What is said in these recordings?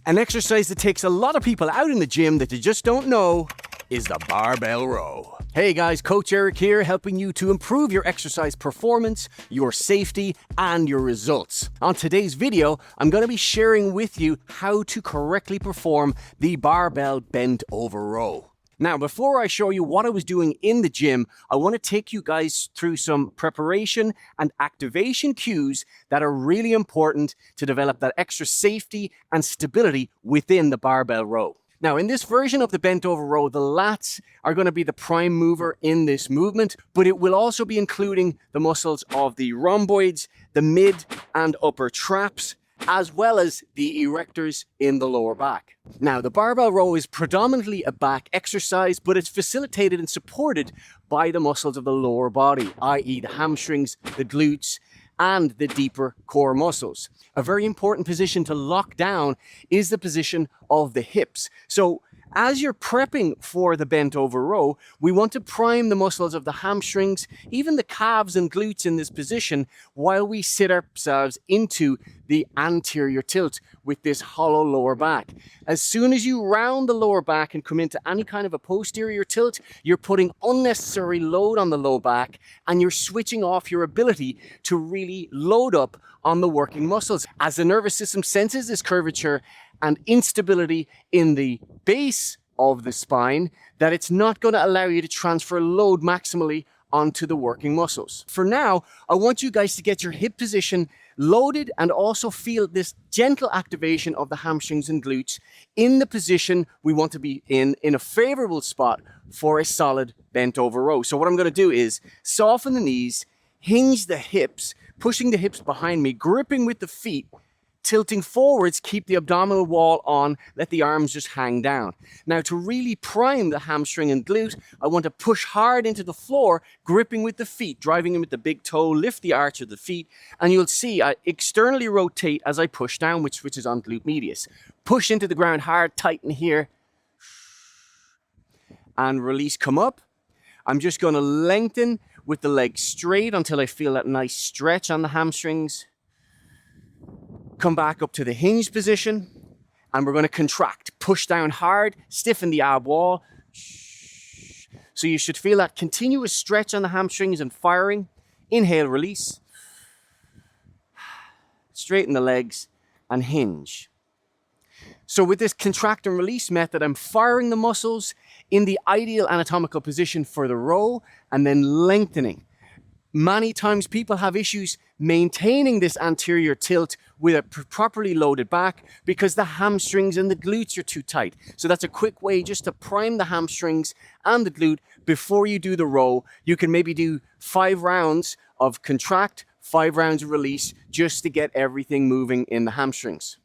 An exercise that takes a lot of people out in the gym that you just don't know is the barbell row. Hey guys, Coach Eric here, helping you to improve your exercise performance, your safety, and your results. On today's video, I'm going to be sharing with you how to correctly perform the barbell bent over row. Now, before I show you what I was doing in the gym, I want to take you guys through some preparation and activation cues that are really important to develop that extra safety and stability within the barbell row. Now, in this version of the bent over row, the lats are going to be the prime mover in this movement, but it will also be including the muscles of the rhomboids, the mid and upper traps, as well as the erectors in the lower back. Now, the barbell row is predominantly a back exercise, but it's facilitated and supported by the muscles of the lower body, i.e. the hamstrings, the glutes, and the deeper core muscles. A very important position to lock down is the position of the hips. So as you're prepping for the bent over row, we want to prime the muscles of the hamstrings, even the calves and glutes in this position, while we sit ourselves into the anterior tilt with this hollow lower back. As soon as you round the lower back and come into any kind of a posterior tilt, you're putting unnecessary load on the low back and you're switching off your ability to really load up on the working muscles. As the nervous system senses this curvature and instability in the base of the spine, that it's not going to allow you to transfer load maximally onto the working muscles. For now, I want you guys to get your hip position loaded and also feel this gentle activation of the hamstrings and glutes in the position we want to be in a favorable spot for a solid bent over row. So what I'm going to do is soften the knees, hinge the hips, pushing the hips behind me, gripping with the feet, tilting forwards, keep the abdominal wall on, let the arms just hang down. Now, to really prime the hamstring and glute, I want to push hard into the floor, gripping with the feet, driving in with the big toe, lift the arch of the feet, and you'll see I externally rotate as I push down, which switches on glute medius. Push into the ground hard, tighten here, and release, come up. I'm just going to lengthen with the legs straight until I feel that nice stretch on the hamstrings. Come back up to the hinged position, and we're going to contract, push down hard, stiffen the ab wall. So you should feel that continuous stretch on the hamstrings and firing. Inhale, release. Straighten the legs and hinge. So with this contract and release method, I'm firing the muscles in the ideal anatomical position for the row and then lengthening. Many times people have issues maintaining this anterior tilt with a properly loaded back because the hamstrings and the glutes are too tight. So that's a quick way just to prime the hamstrings and the glute before you do the row. You can maybe do 5 rounds of contract, 5 rounds of release, just to get everything moving in the hamstrings.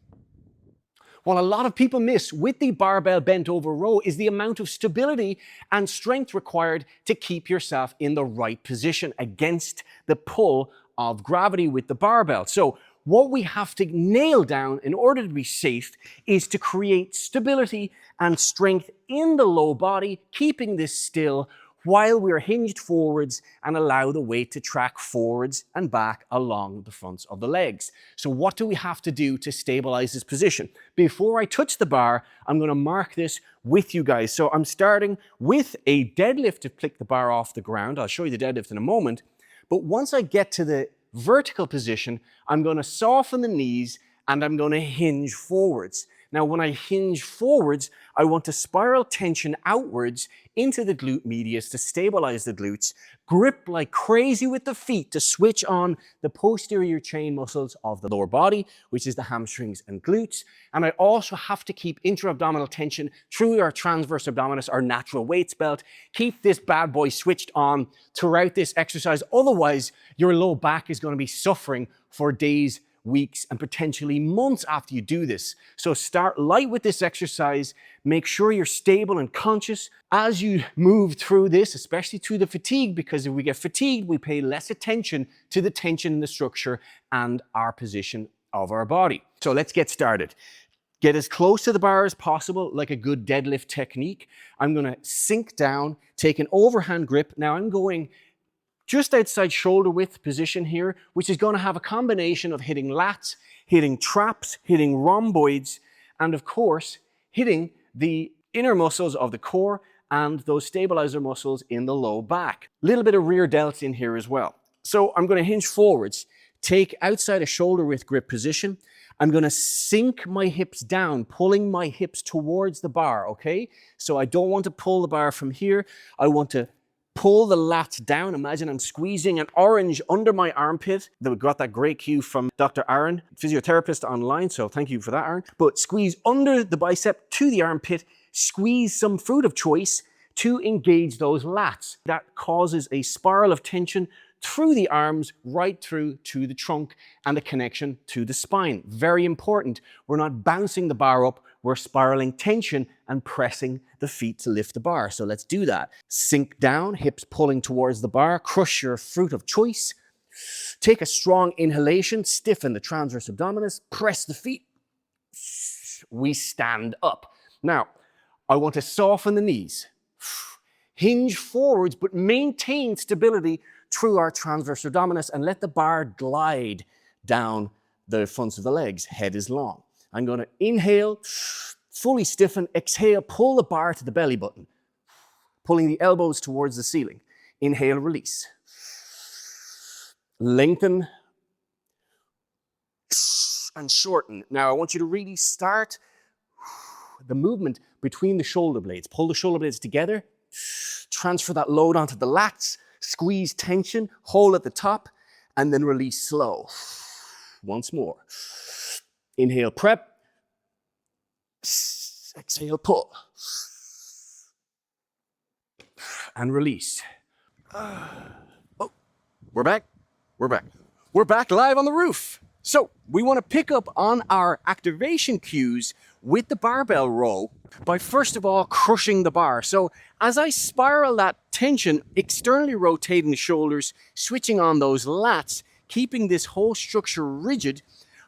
What a lot of people miss with the barbell bent over row is the amount of stability and strength required to keep yourself in the right position against the pull of gravity with the barbell. So what we have to nail down in order to be safe is to create stability and strength in the low body, keeping this still while we're hinged forwards and allow the weight to track forwards and back along the fronts of the legs. So what do we have to do to stabilize this position? Before I touch the bar, I'm going to mark this with you guys. So I'm starting with a deadlift to pick the bar off the ground. I'll show you the deadlift in a moment. But once I get to the vertical position, I'm going to soften the knees and I'm going to hinge forwards. Now, when I hinge forwards, I want to spiral tension outwards into the glute medius to stabilize the glutes, grip like crazy with the feet to switch on the posterior chain muscles of the lower body, which is the hamstrings and glutes. And I also have to keep intra-abdominal tension through our transverse abdominis, our natural weights belt. Keep this bad boy switched on throughout this exercise. Otherwise, your low back is going to be suffering for days, weeks, and potentially months after you do this. So start light with this exercise. Make sure you're stable and conscious as you move through this, especially through the fatigue, because if we get fatigued, we pay less attention to the tension in the structure and our position of our body. So let's get started. Get as close to the bar as possible, like a good deadlift technique. I'm going to sink down, take an overhand grip. Now I'm going just outside shoulder width position here, which is going to have a combination of hitting lats, hitting traps, hitting rhomboids, and of course, hitting the inner muscles of the core and those stabilizer muscles in the low back. A little bit of rear delts in here as well. So I'm going to hinge forwards, take outside a shoulder width grip position. I'm going to sink my hips down, pulling my hips towards the bar, okay? So I don't want to pull the bar from here. I want to pull the lats down. Imagine I'm squeezing an orange under my armpit. We got that great cue from Dr. Aaron, physiotherapist online, so thank you for that, Aaron. But squeeze under the bicep to the armpit, squeeze some fruit of choice to engage those lats. That causes a spiral of tension through the arms, right through to the trunk and the connection to the spine. Very important. We're not bouncing the bar up, we're spiraling tension and pressing the feet to lift the bar. So let's do that. Sink down, hips pulling towards the bar, crush your fruit of choice. Take a strong inhalation, stiffen the transverse abdominis, press the feet. We stand up. Now, I want to soften the knees. Hinge forwards, but maintain stability through our transverse abdominis and let the bar glide down the fronts of the legs. Head is long. I'm going to inhale, fully stiffen, exhale, pull the bar to the belly button, pulling the elbows towards the ceiling. Inhale, release. Lengthen and shorten. Now I want you to really start the movement between the shoulder blades. Pull the shoulder blades together, transfer that load onto the lats, squeeze tension, hold at the top, and then release slow. Once more. Inhale, prep. Exhale, pull. And release. Oh, we're back. We're back. We're back live on the roof. So we want to pick up on our activation cues with the barbell row by first of all crushing the bar. So as I spiral that tension, externally rotating the shoulders, switching on those lats, keeping this whole structure rigid,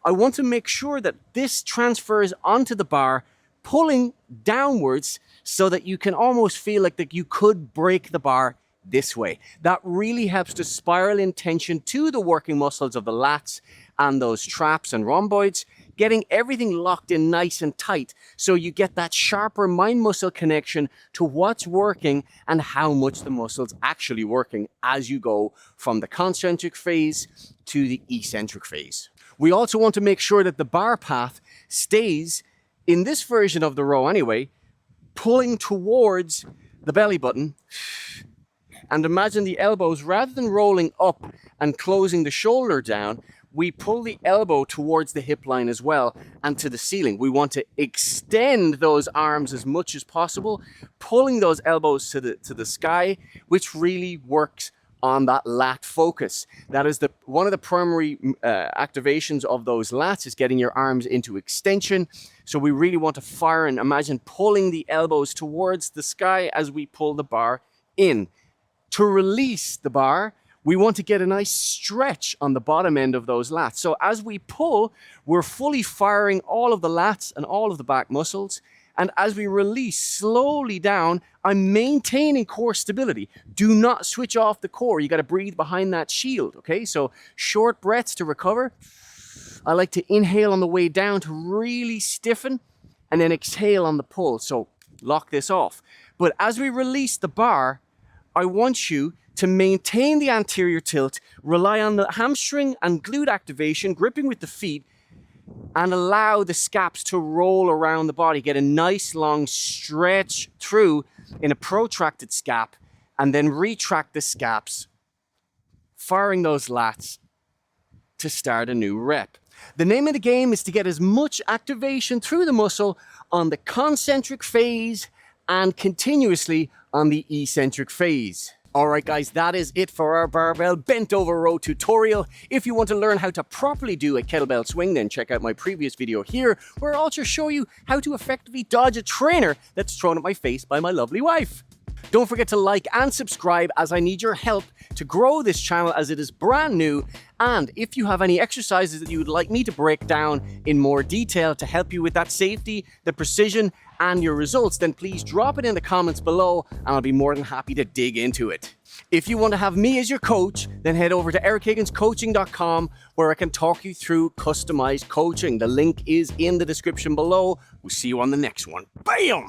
I want to make sure that this transfers onto the bar, pulling downwards so that you can almost feel like that you could break the bar this way. That really helps to spiral in tension to the working muscles of the lats and those traps and rhomboids, getting everything locked in nice and tight so you get that sharper mind-muscle connection to what's working and how much the muscle's actually working as you go from the concentric phase to the eccentric phase. We also want to make sure that the bar path stays, in this version of the row anyway, pulling towards the belly button. And imagine the elbows, rather than rolling up and closing the shoulder down, we pull the elbow towards the hip line as well and to the ceiling. We want to extend those arms as much as possible, pulling those elbows to the sky, which really works on that lat focus. That is one of the primary activations of those lats, is getting your arms into extension. So we really want to fire and imagine pulling the elbows towards the sky as we pull the bar in. To release the bar, we want to get a nice stretch on the bottom end of those lats. So as we pull, we're fully firing all of the lats and all of the back muscles. And as we release slowly down, I'm maintaining core stability. Do not switch off the core. You got to breathe behind that shield, okay? So short breaths to recover. I like to inhale on the way down to really stiffen and then exhale on the pull. So lock this off. But as we release the bar, I want you to maintain the anterior tilt, rely on the hamstring and glute activation, gripping with the feet, and allow the scaps to roll around the body. Get a nice long stretch through in a protracted scap, and then retract the scaps, firing those lats to start a new rep. The name of the game is to get as much activation through the muscle on the concentric phase and continuously on the eccentric phase. Alright guys, that is it for our barbell bent over row tutorial. If you want to learn how to properly do a kettlebell swing, then check out my previous video here, where I also show you how to effectively dodge a trainer that's thrown at my face by my lovely wife. Don't forget to like and subscribe, as I need your help to grow this channel as it is brand new. And if you have any exercises that you would like me to break down in more detail to help you with that safety, the precision, and your results, then please drop it in the comments below and I'll be more than happy to dig into it. If you want to have me as your coach, then head over to ericHigginscoaching.com, where I can talk you through customized coaching. The link is in the description below. We'll see you on the next one. Bam!